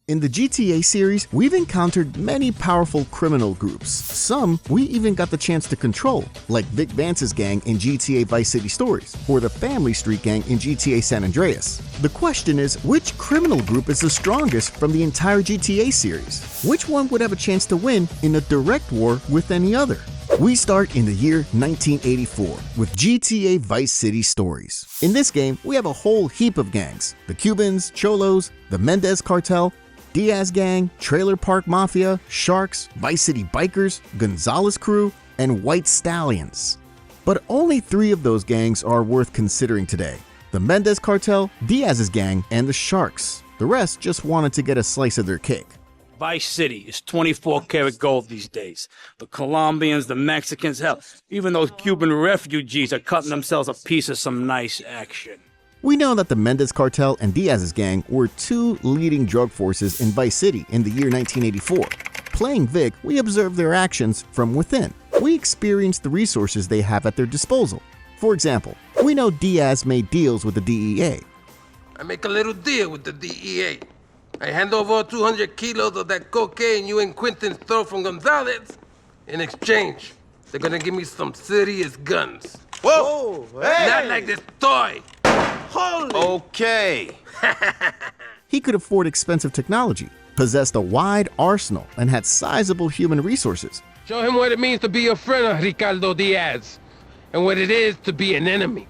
In the GTA series, we've encountered many powerful criminal groups. Some we even got the chance to control, like Vic Vance's gang in GTA Vice City Stories, or the Family Street gang in GTA San Andreas. The question is, which criminal group is the strongest from the entire GTA series? Which one would have a chance to win in a direct war with any other? We start in the year 1984 with GTA Vice City Stories. In this game, we have a whole heap of gangs: the Cubans, Cholos, the Mendez Cartel, Diaz Gang, Trailer Park Mafia, Sharks, Vice City Bikers, Gonzalez Crew, and White Stallions. But only 3 of those gangs are worth considering today: the Mendez Cartel, Diaz's gang, and the Sharks. The rest just wanted to get a slice of their cake. Vice City is 24-karat gold these days. The Colombians, the Mexicans, hell, even those Cuban refugees are cutting themselves a piece of some nice action. We know that the Mendez Cartel and Diaz's gang were 2 leading drug forces in Vice City in the year 1984. Playing Vic, we observe their actions from within. We experience the resources they have at their disposal. For example, we know Diaz made deals with the DEA. I make a little deal with the DEA. I hand over 200 kilos of that cocaine you and Quentin stole from Gonzalez. In exchange, they're gonna give me some serious guns. Whoa! Hey! Not like this toy. Holy! Okay. He could afford expensive technology, possessed a wide arsenal, and had sizable human resources. Show him what it means to be a friend of Ricardo Diaz, and what it is to be an enemy.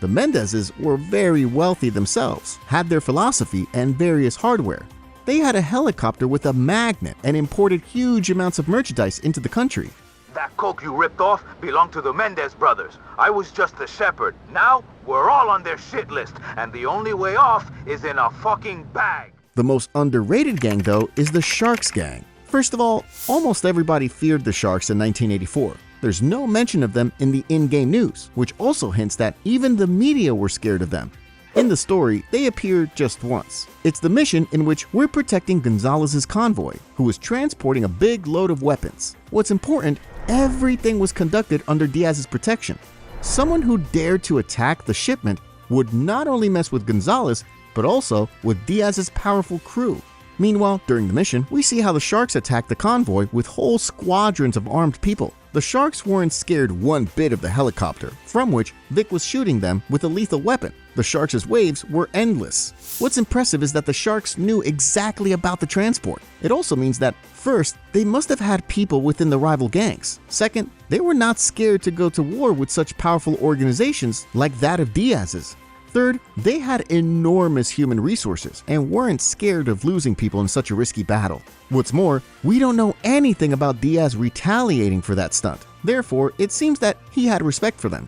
The Mendezes were very wealthy themselves, had their philosophy and various hardware. They had a helicopter with a magnet and imported huge amounts of merchandise into the country. That coke you ripped off belonged to the Mendez brothers. I was just the shepherd. Now, we're all on their shit list, and the only way off is in a fucking bag. The most underrated gang, though, is the Sharks gang. First of all, almost everybody feared the Sharks in 1984. There's no mention of them in the in-game news, which also hints that even the media were scared of them. In the story, they appear just once. It's the mission in which we're protecting Gonzalez's convoy, who was transporting a big load of weapons. What's important, everything was conducted under Diaz's protection. Someone who dared to attack the shipment would not only mess with Gonzalez, but also with Diaz's powerful crew. Meanwhile, during the mission, we see how the Sharks attack the convoy with whole squadrons of armed people. The Sharks weren't scared one bit of the helicopter, from which Vic was shooting them with a lethal weapon. The Sharks' waves were endless. What's impressive is that the Sharks knew exactly about the transport. It also means that, first, they must have had people within the rival gangs. Second, they were not scared to go to war with such powerful organizations like that of Diaz's. Third, they had enormous human resources and weren't scared of losing people in such a risky battle. What's more, we don't know anything about Diaz retaliating for that stunt. Therefore, it seems that he had respect for them.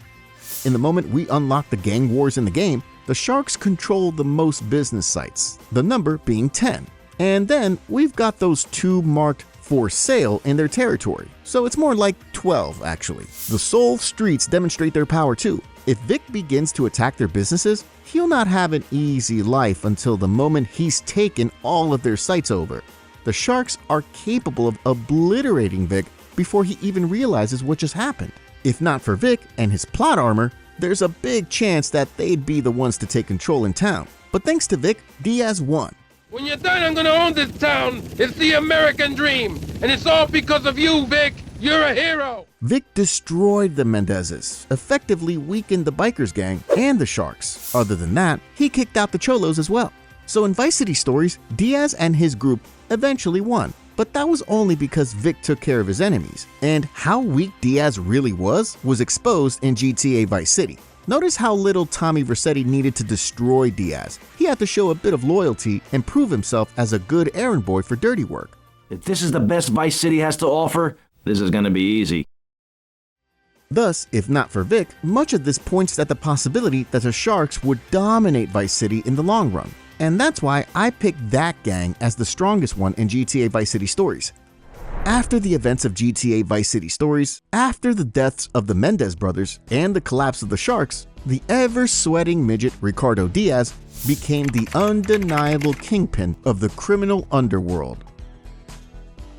In the moment we unlock the gang wars in the game, the Sharks control the most business sites, the number being 10. And then we've got those 2 marked for sale in their territory, so it's more like 12 actually. The Seoul streets demonstrate their power too. If Vic begins to attack their businesses, he'll not have an easy life until the moment he's taken all of their sites over. The Sharks are capable of obliterating Vic before he even realizes what just happened. If not for Vic and his plot armor, there's a big chance that they'd be the ones to take control in town. But thanks to Vic, Diaz won. When you're done, I'm gonna own this town. It's the American dream, and it's all because of you, Vic. You're a hero. Vic destroyed the Mendezes, effectively weakened the Bikers gang and the Sharks. Other than that, he kicked out the Cholos as well. So in Vice City Stories, Diaz and his group eventually won. But that was only because Vic took care of his enemies. And how weak Diaz really was exposed in GTA Vice City. Notice how little Tommy Vercetti needed to destroy Diaz. He had to show a bit of loyalty and prove himself as a good errand boy for dirty work. If this is the best Vice City has to offer, this is gonna be easy. Thus, if not for Vic, much of this points at the possibility that the Sharks would dominate Vice City in the long run. And that's why I picked that gang as the strongest one in GTA Vice City Stories. After the events of GTA Vice City Stories, after the deaths of the Mendez brothers and the collapse of the Sharks, the ever-sweating midget Ricardo Diaz became the undeniable kingpin of the criminal underworld.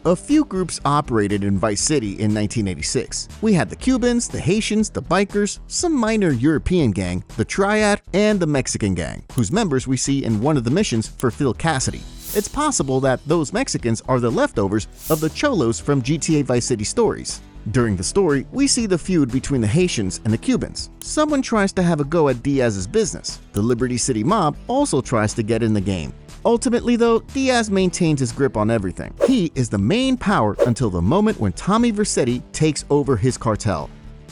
A few groups operated in Vice City in 1986. We had the Cubans, the Haitians, the Bikers, some minor European gang, the Triad, and the Mexican gang, whose members we see in one of the missions for Phil Cassidy. It's possible that those Mexicans are the leftovers of the Cholos from GTA Vice City stories. During the story, we see the feud between the Haitians and the Cubans. Someone tries to have a go at Diaz's business. The Liberty City mob also tries to get in the game. Ultimately though, Diaz maintains his grip on everything. He is the main power until the moment when Tommy Vercetti takes over his cartel.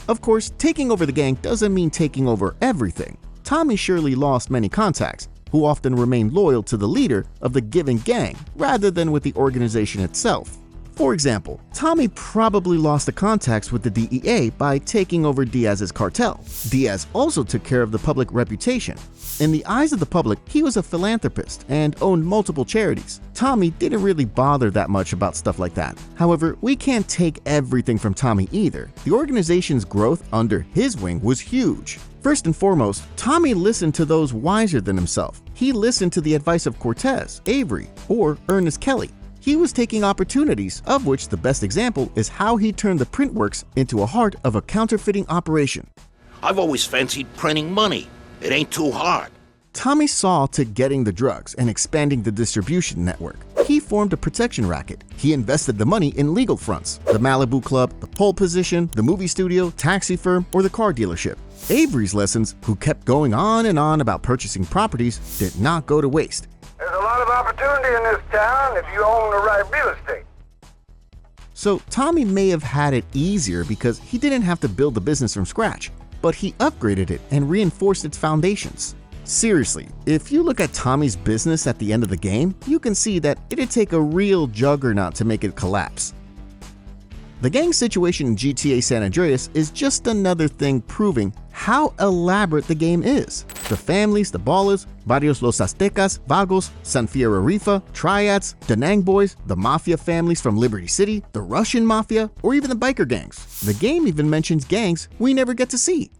Of course, taking over the gang doesn't mean taking over everything. Tommy surely lost many contacts, who often remain loyal to the leader of the given gang rather than with the organization itself. For example, Tommy probably lost the contacts with the DEA by taking over Diaz's cartel. Diaz also took care of the public reputation. In the eyes of the public, he was a philanthropist and owned multiple charities. Tommy didn't really bother that much about stuff like that. However, we can't take everything from Tommy either. The organization's growth under his wing was huge. First and foremost, Tommy listened to those wiser than himself. He listened to the advice of Cortez, Avery, or Ernest Kelly. He was taking opportunities, of which the best example is how he turned the print works into a heart of a counterfeiting operation. I've always fancied printing money. It ain't too hard. Tommy saw to getting the drugs and expanding the distribution network. He formed a protection racket. He invested the money in legal fronts, the Malibu Club, the pole position, the movie studio, taxi firm, or the car dealership. Avery's lessons, who kept going on and on about purchasing properties, did not go to waste. There's a lot of opportunity in this town if you own the right real estate. So Tommy may have had it easier because he didn't have to build the business from scratch, but he upgraded it and reinforced its foundations. Seriously, if you look at Tommy's business at the end of the game, you can see that it'd take a real juggernaut to make it collapse. The gang situation in GTA San Andreas is just another thing proving how elaborate the game is. The families, the Ballers, Barrios Los Aztecas, Vagos, San Fierro Rifa, Triads, Da Nang Boys, the Mafia families from Liberty City, the Russian Mafia, or even the biker gangs. The game even mentions gangs we never get to see.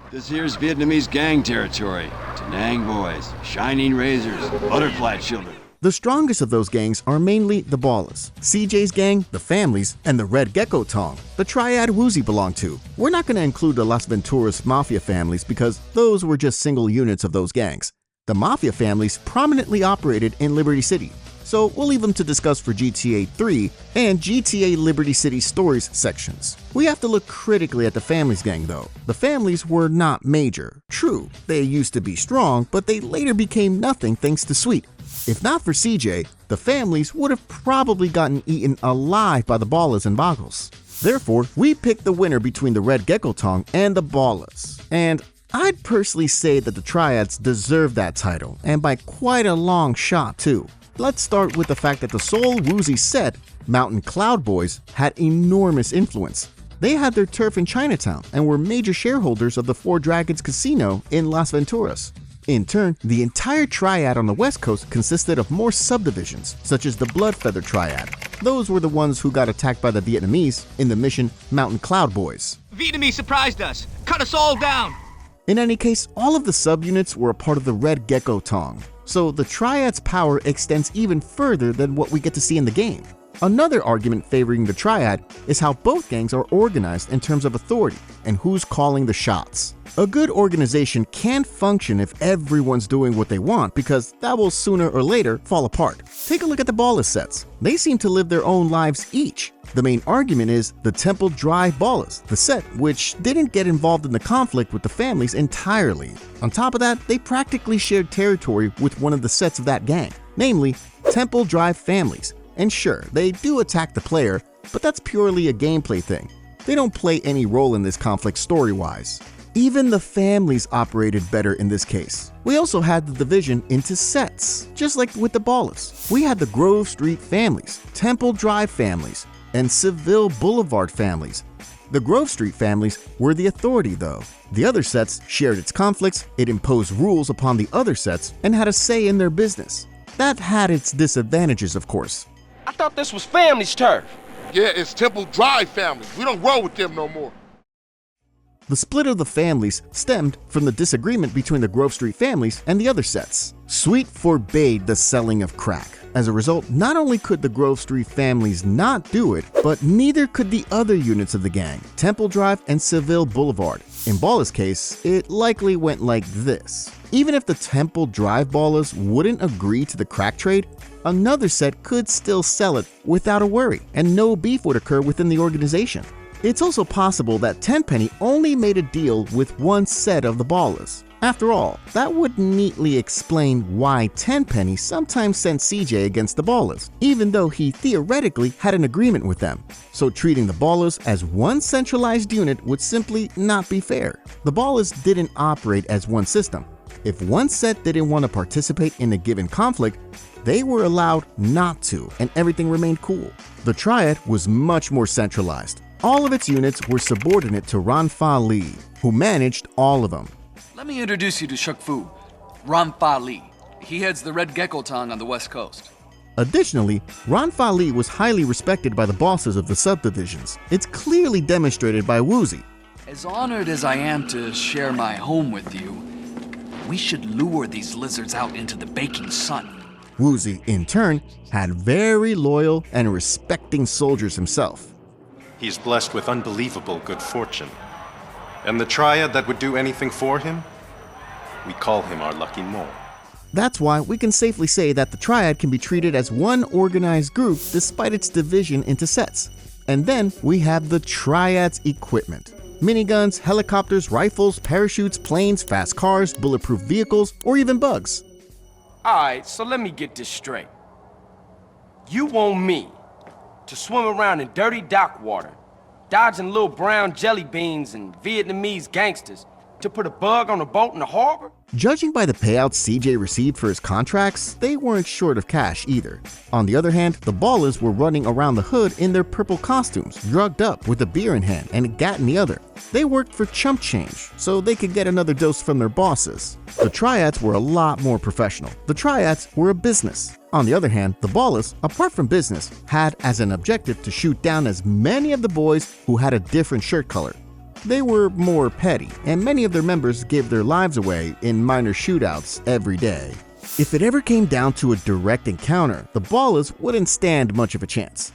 This here's Vietnamese gang territory. Da Nang Boys, Shining Razors, Butterfly Children. The strongest of those gangs are mainly the Ballas, CJ's gang, the families, and the Red Gecko Tong, the triad Woozy belonged to. We're not going to include the Las Venturas Mafia families because those were just single units of those gangs. The Mafia families prominently operated in Liberty City, so we'll leave them to discuss for GTA 3 and GTA Liberty City Stories sections. We have to look critically at the Families gang though. The families were not major. True, they used to be strong, but they later became nothing thanks to Sweet. If not for CJ, the families would have probably gotten eaten alive by the Ballas and Vagos. Therefore, we picked the winner between the Red Gecko Tong and the Ballas. And I'd personally say that the Triads deserve that title, and by quite a long shot too. Let's start with the fact that the sole Woozy set, Mountain Cloud Boys, had enormous influence. They had their turf in Chinatown and were major shareholders of the Four Dragons Casino in Las Venturas. In turn, the entire triad on the West Coast consisted of more subdivisions, such as the Bloodfeather Triad. Those were the ones who got attacked by the Vietnamese in the mission Mountain Cloud Boys. Vietnamese surprised us, cut us all down. In any case, all of the subunits were a part of the Red Gecko Tong, so the triad's power extends even further than what we get to see in the game. Another argument favoring the triad is how both gangs are organized in terms of authority and who's calling the shots. A good organization can't function if everyone's doing what they want because that will sooner or later fall apart. Take a look at the Ballas sets. They seem to live their own lives each. The main argument is the Temple Drive Ballas, the set which didn't get involved in the conflict with the families entirely. On top of that, they practically shared territory with one of the sets of that gang, namely Temple Drive Families. And sure, they do attack the player, but that's purely a gameplay thing. They don't play any role in this conflict story-wise. Even the families operated better in this case. We also had the division into sets, just like with the Ballas. We had the Grove Street families, Temple Drive families, and Seville Boulevard families. The Grove Street families were the authority though. The other sets shared its conflicts, it imposed rules upon the other sets, and had a say in their business. That had its disadvantages, of course. I thought this was family's turf. Yeah, it's Temple Drive families. We don't roll with them no more. The split of the families stemmed from the disagreement between the Grove Street families and the other sets. Sweet forbade the selling of crack. As a result, not only could the Grove Street families not do it, but neither could the other units of the gang, Temple Drive and Seville Boulevard. In Ballas' case, it likely went like this. Even if the Temple Drive Ballas wouldn't agree to the crack trade, another set could still sell it without a worry, and no beef would occur within the organization. It's also possible that Tenpenny only made a deal with one set of the Ballas. After all, that would neatly explain why Tenpenny sometimes sent CJ against the Ballas, even though he theoretically had an agreement with them. So treating the Ballas as one centralized unit would simply not be fair. The Ballas didn't operate as one system. If one set didn't want to participate in a given conflict, they were allowed not to, and everything remained cool. The Triad was much more centralized. All of its units were subordinate to Ranfa Li, who managed all of them. Let me introduce you to Shuk Fu, Ranfa Li. He heads the Red Gecko Tong on the west coast. Additionally, Ranfa Li was highly respected by the bosses of the subdivisions. It's clearly demonstrated by Woozie. As honored as I am to share my home with you, we should lure these lizards out into the baking sun. Woozie, in turn, had very loyal and respecting soldiers himself. He's blessed with unbelievable good fortune. And the Triad that would do anything for him? We call him our lucky mole. That's why we can safely say that the Triad can be treated as one organized group despite its division into sets. And then we have the Triad's equipment. Miniguns, helicopters, rifles, parachutes, planes, fast cars, bulletproof vehicles, or even bugs. Alright, so let me get this straight. You want me to swim around in dirty dock water, dodging little brown jelly beans and Vietnamese gangsters, to put a bug on a boat in the harbor? Judging by the payouts CJ received for his contracts, they weren't short of cash either. On the other hand, the Ballas were running around the hood in their purple costumes, drugged up with a beer in hand and a gat in the other. They worked for chump change, so they could get another dose from their bosses. The Triads were a lot more professional. The Triads were a business. On the other hand, the Ballas, apart from business, had as an objective to shoot down as many of the boys who had a different shirt color. They were more petty, and many of their members gave their lives away in minor shootouts every day. If it ever came down to a direct encounter, the Ballas wouldn't stand much of a chance.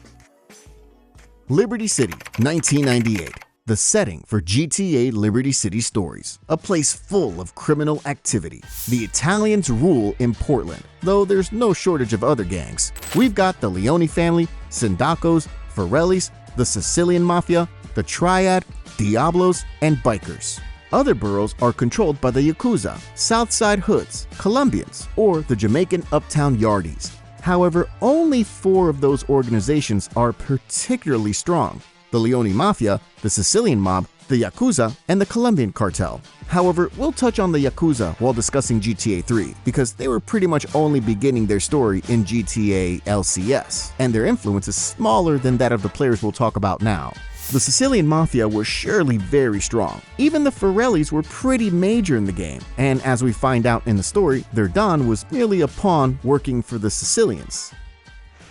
Liberty City, 1998. The setting for GTA Liberty City stories, a place full of criminal activity. The Italians rule in Portland, though there's no shortage of other gangs. We've got the Leone family, Sindacos, Forellis, the Sicilian Mafia, the Triad, Diablos, and bikers. Other boroughs are controlled by the Yakuza, Southside Hoods, Colombians, or the Jamaican Uptown Yardies. However, only 4 of those organizations are particularly strong: the Leone Mafia, the Sicilian Mob, the Yakuza, and the Colombian Cartel. However, we'll touch on the Yakuza while discussing GTA 3, because they were pretty much only beginning their story in GTA LCS, and their influence is smaller than that of the players we'll talk about now. The Sicilian Mafia was surely very strong. Even the Forellis were pretty major in the game, and as we find out in the story, their Don was merely a pawn working for the Sicilians.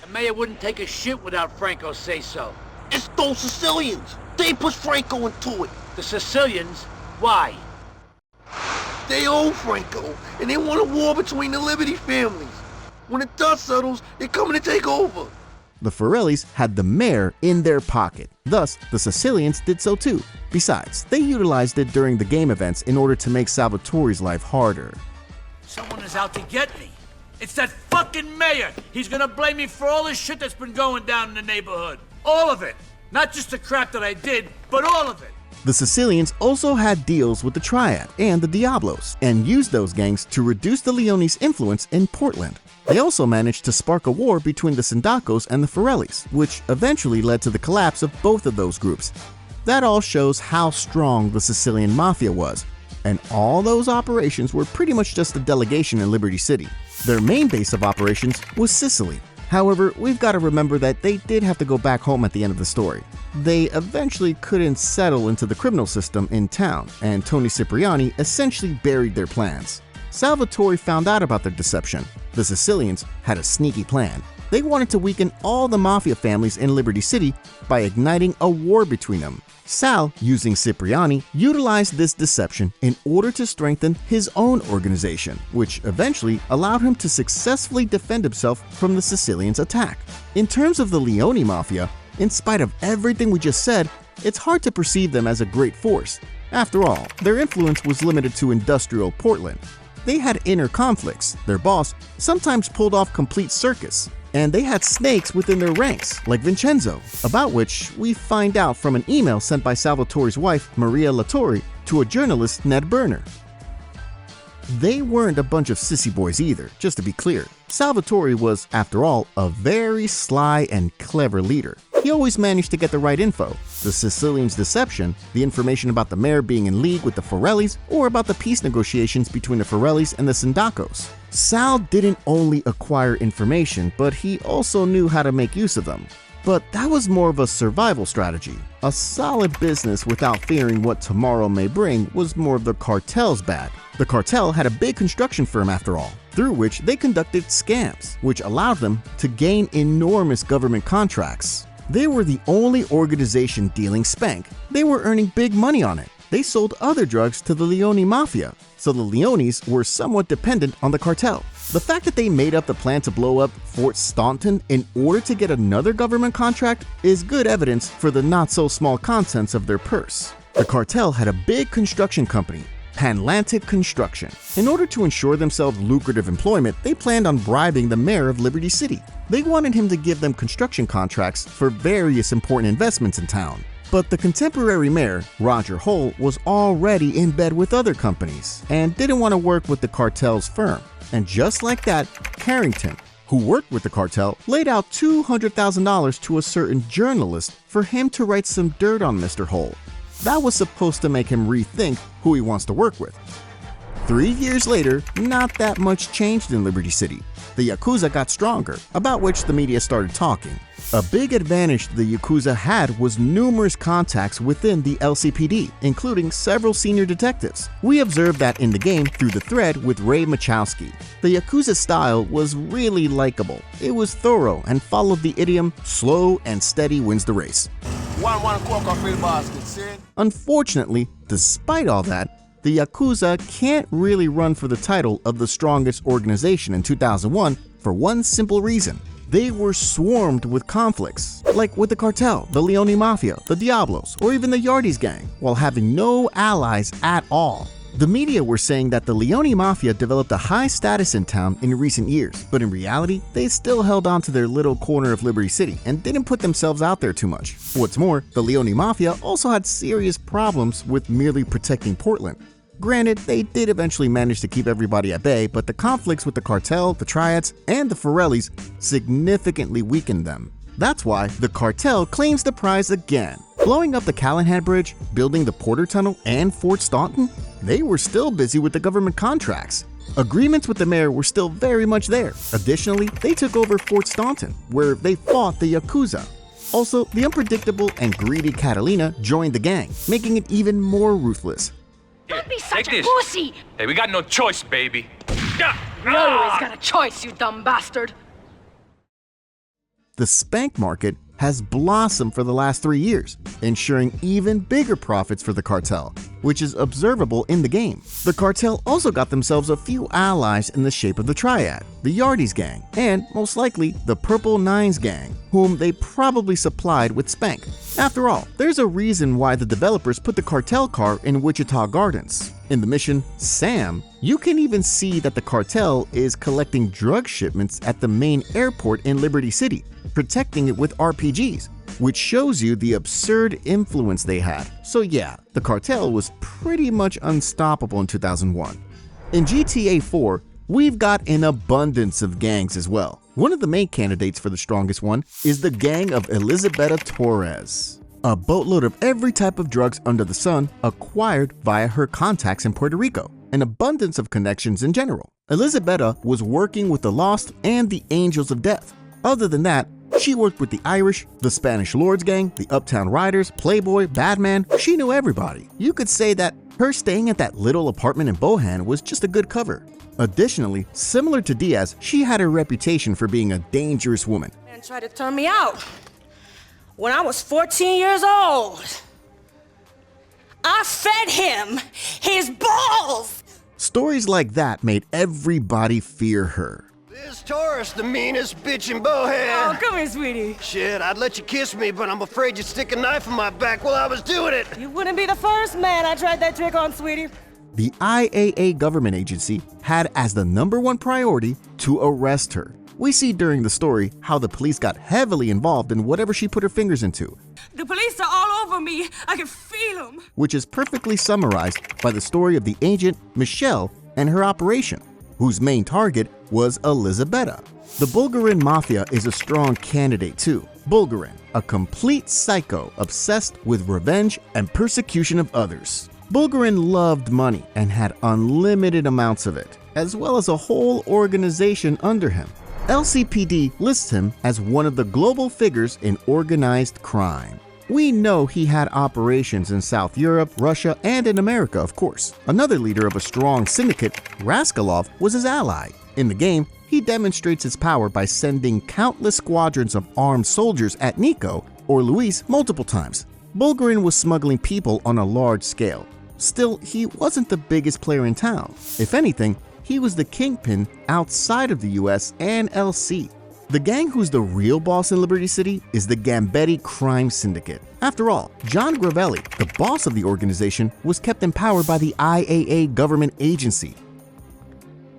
The mayor wouldn't take a shit without Franco say so. It's those Sicilians. They pushed Franco into it. The Sicilians? Why? They own Franco, and they want a war between the Liberty families. When the dust settles, they're coming to take over. The Forellis had the mayor in their pocket, thus the Sicilians did so too. Besides, they utilized it during the game events in order to make Salvatore's life harder. Someone is out to get me. It's that fucking mayor. He's gonna blame me for all this shit that's been going down in the neighborhood. All of it. Not just the crap that I did, but all of it. The Sicilians also had deals with the Triad and the Diablos, and used those gangs to reduce the Leone's influence in Portland. They also managed to spark a war between the Sindacos and the Forellis, which eventually led to the collapse of both of those groups. That all shows how strong the Sicilian Mafia was, and all those operations were pretty much just a delegation in Liberty City. Their main base of operations was Sicily. However, we've got to remember that they did have to go back home at the end of the story. They eventually couldn't settle into the criminal system in town, and Tony Cipriani essentially buried their plans. Salvatore found out about their deception. The Sicilians had a sneaky plan. They wanted to weaken all the mafia families in Liberty City by igniting a war between them. Sal, using Cipriani, utilized this deception in order to strengthen his own organization, which eventually allowed him to successfully defend himself from the Sicilians' attack. In terms of the Leone Mafia, in spite of everything we just said, it's hard to perceive them as a great force. After all, their influence was limited to industrial Portland. they had inner conflicts. Their boss sometimes pulled off complete circus, and they had snakes within their ranks, like Vincenzo, about which we find out from an email sent by Salvatore's wife, Maria Latore, to a journalist, Ned Berner. They weren't a bunch of sissy boys either, just to be clear. Salvatore was, after all, a very sly and clever leader. He always managed to get the right info. The Sicilians' deception, the information about the mayor being in league with the Forellis, or about the peace negotiations between the Forellis and the Sindacos. Sal didn't only acquire information, but he also knew how to make use of them. But that was more of a survival strategy. A solid business without fearing what tomorrow may bring was more of the cartel's bag. The cartel had a big construction firm after all, through which they conducted scams, which allowed them to gain enormous government contracts. They were the only organization dealing spank. They were earning big money on it. They sold other drugs to the Leone Mafia, so the Leones were somewhat dependent on the cartel. The fact that they made up the plan to blow up Fort Staunton in order to get another government contract is good evidence for the not-so-small contents of their purse. The cartel had a big construction company, Panlantic Construction. In order to ensure themselves lucrative employment, they planned on bribing the mayor of Liberty City. They wanted him to give them construction contracts for various important investments in town. But the contemporary mayor, Roger Hull, was already in bed with other companies and didn't want to work with the cartel's firm. And just like that, Carrington, who worked with the cartel, laid out $200,000 to a certain journalist for him to write some dirt on Mr. Hull. That was supposed to make him rethink who he wants to work with. 3 years later, not that much changed in Liberty City. The Yakuza got stronger, about which the media started talking. A big advantage the Yakuza had was numerous contacts within the LCPD, including several senior detectives. We observed that in the game through the thread with Ray Machowski. The Yakuza style was really likable. It was thorough and followed the idiom, slow and steady wins the race. Unfortunately, despite all that, the Yakuza can't really run for the title of the strongest organization in 2001 for one simple reason. They were swarmed with conflicts, like with the cartel, the Leone Mafia, the Diablos, or even the Yardis gang, while having no allies at all. The media were saying that the Leone Mafia developed a high status in town in recent years, but in reality, they still held on to their little corner of Liberty City and didn't put themselves out there too much. What's more, the Leone Mafia also had serious problems with merely protecting Portland. Granted, they did eventually manage to keep everybody at bay, but the conflicts with the cartel, the Triads, and the Forellis significantly weakened them. That's why the cartel claims the prize again. Blowing up the Callahan Bridge, building the Porter Tunnel, and Fort Staunton, they were still busy with the government contracts. Agreements with the mayor were still very much there. Additionally, they took over Fort Staunton, where they fought the Yakuza. Also, the unpredictable and greedy Catalina joined the gang, making it even more ruthless. Don't be such a pussy! Hey, we got no choice, baby. You always got a choice, you dumb bastard. The spank market has blossomed for the last 3 years, ensuring even bigger profits for the cartel, which is observable in the game. The cartel also got themselves a few allies in the shape of the Triad, the Yardis gang, and most likely the Purple Nines gang, whom they probably supplied with spank. After all, there's a reason why the developers put the cartel car in Wichita Gardens. In the mission, Sam, you can even see that the cartel is collecting drug shipments at the main airport in Liberty City, protecting it with RPGs, which shows you the absurd influence they had. So yeah, the cartel was pretty much unstoppable in 2001. In GTA 4, we've got an abundance of gangs as well. One of the main candidates for the strongest one is the gang of Elizabetta Torres. A boatload of every type of drugs under the sun acquired via her contacts in Puerto Rico. An abundance of connections in general. Elizabetta was working with the Lost and the Angels of Death. Other than that, she worked with the Irish, the Spanish Lords gang, the Uptown Riders, Playboy, Badman. She knew everybody. You could say that her staying at that little apartment in Bohan was just a good cover. Additionally, similar to Diaz, she had a reputation for being a dangerous woman. Man tried to turn me out when I was 14 years old. I fed him his balls! Stories like that made everybody fear her. This Taurus, the meanest bitch in Bohan. Oh, come here, sweetie. Shit, I'd let you kiss me, but I'm afraid you'd stick a knife in my back while I was doing it. You wouldn't be the first man I tried that trick on, sweetie. the IAA government agency had as the #1 priority to arrest her. We see during the story how the police got heavily involved in whatever she put her fingers into. The police are all over me. I can feel them. Which is perfectly summarized by the story of the agent Michelle and her operation, whose main target was Elizabetta. The Bulgarin Mafia is a strong candidate too. Bulgarin, a complete psycho obsessed with revenge and persecution of others. Bulgarin loved money and had unlimited amounts of it, as well as a whole organization under him. LCPD lists him as one of the global figures in organized crime. We know he had operations in South Europe, Russia, and in America, of course. Another leader of a strong syndicate, Raskolov, was his ally. In the game, he demonstrates his power by sending countless squadrons of armed soldiers at Nico or Luis multiple times. Bulgarin was smuggling people on a large scale. Still, he wasn't the biggest player in town. If anything, he was the kingpin outside of the US and LC. The gang who's the real boss in Liberty City is the Gambetti Crime Syndicate. After all, John Gravelli, the boss of the organization, was kept in power by the IAA government agency.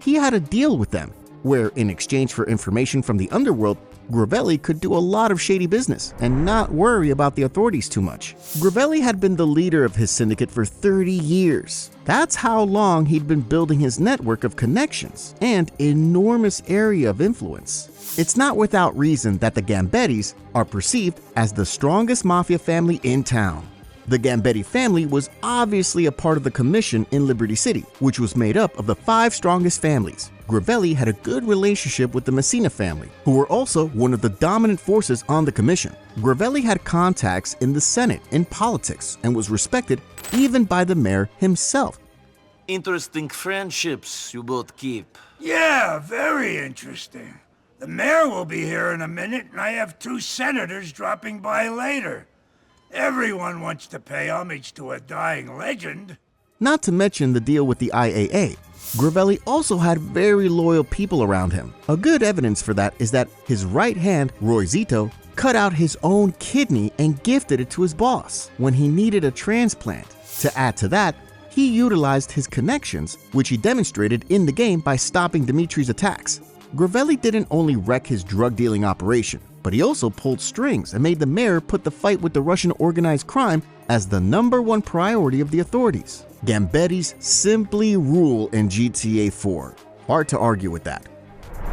He had a deal with them, where in exchange for information from the underworld, Gravelli could do a lot of shady business and not worry about the authorities too much. Gravelli had been the leader of his syndicate for 30 years. That's how long he'd been building his network of connections and enormous area of influence. It's not without reason that the Gambettis are perceived as the strongest mafia family in town. The Gambetti family was obviously a part of the commission in Liberty City, which was made up of the 5 strongest families. Gravelli had a good relationship with the Messina family, who were also one of the dominant forces on the commission. Gravelli had contacts in the Senate, in politics, and was respected even by the mayor himself. Interesting friendships you both keep. Yeah, very interesting. The mayor will be here in a minute, and I have 2 senators dropping by later. Everyone wants to pay homage to a dying legend. Not to mention the deal with the IAA. Gravelli also had very loyal people around him. A good evidence for that is that his right hand, Roy Zito, cut out his own kidney and gifted it to his boss when he needed a transplant. To add to that, he utilized his connections, which he demonstrated in the game by stopping Dimitri's attacks. Gravelli didn't only wreck his drug-dealing operation, but he also pulled strings and made the mayor put the fight with the Russian organized crime as the #1 priority of the authorities. Gambettis simply rule in GTA 4. Hard to argue with that.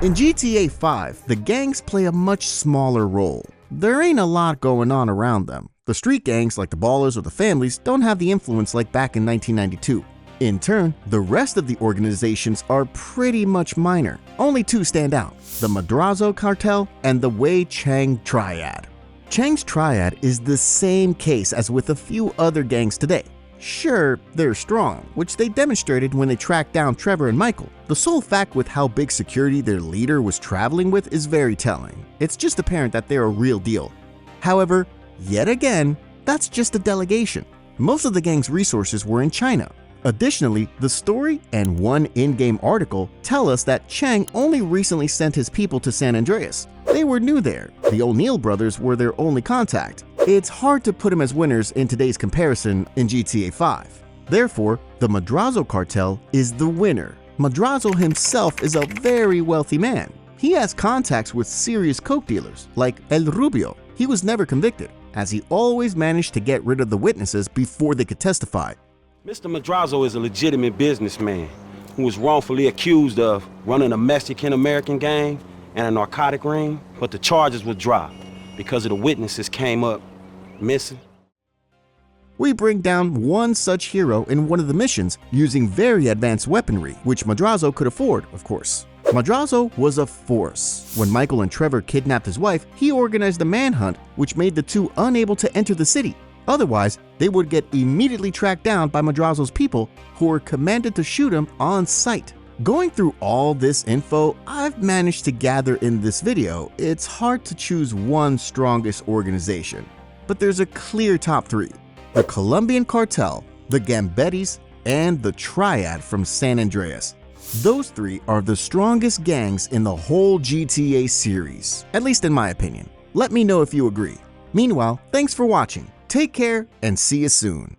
In GTA 5, the gangs play a much smaller role. There ain't a lot going on around them. The street gangs like the Ballers or the Families don't have the influence like back in 1992. In turn, the rest of the organizations are pretty much minor. Only 2 stand out, the Madrazo Cartel and the Wei Chang Triad. Chang's Triad is the same case as with a few other gangs today. Sure, they're strong, which they demonstrated when they tracked down Trevor and Michael. The sole fact with how big security their leader was traveling with is very telling. It's just apparent that they're a real deal. However, yet again, that's just a delegation. Most of the gang's resources were in China. Additionally, the story and one in-game article tell us that Chang only recently sent his people to San Andreas. They were new there. The O'Neill brothers were their only contact. It's hard to put them as winners in today's comparison in GTA 5. Therefore, the Madrazo cartel is the winner. Madrazo himself is a very wealthy man. He has contacts with serious coke dealers, like El Rubio. He was never convicted, as he always managed to get rid of the witnesses before they could testify. Mr. Madrazo is a legitimate businessman who was wrongfully accused of running a Mexican-American gang and a narcotic ring, but the charges were dropped because of the witnesses came up missing. We bring down one such hero in one of the missions using very advanced weaponry, which Madrazo could afford, of course. Madrazo was a force. When Michael and Trevor kidnapped his wife, he organized a manhunt which made the 2 unable to enter the city. Otherwise, they would get immediately tracked down by Madrazo's people, who were commanded to shoot him on sight. Going through all this info I've managed to gather in this video, it's hard to choose one strongest organization. But there's a clear top 3. The Colombian Cartel, the Gambettis, and the Triad from San Andreas. Those 3 are the strongest gangs in the whole GTA series, at least in my opinion. Let me know if you agree. Meanwhile, thanks for watching. Take care and see you soon.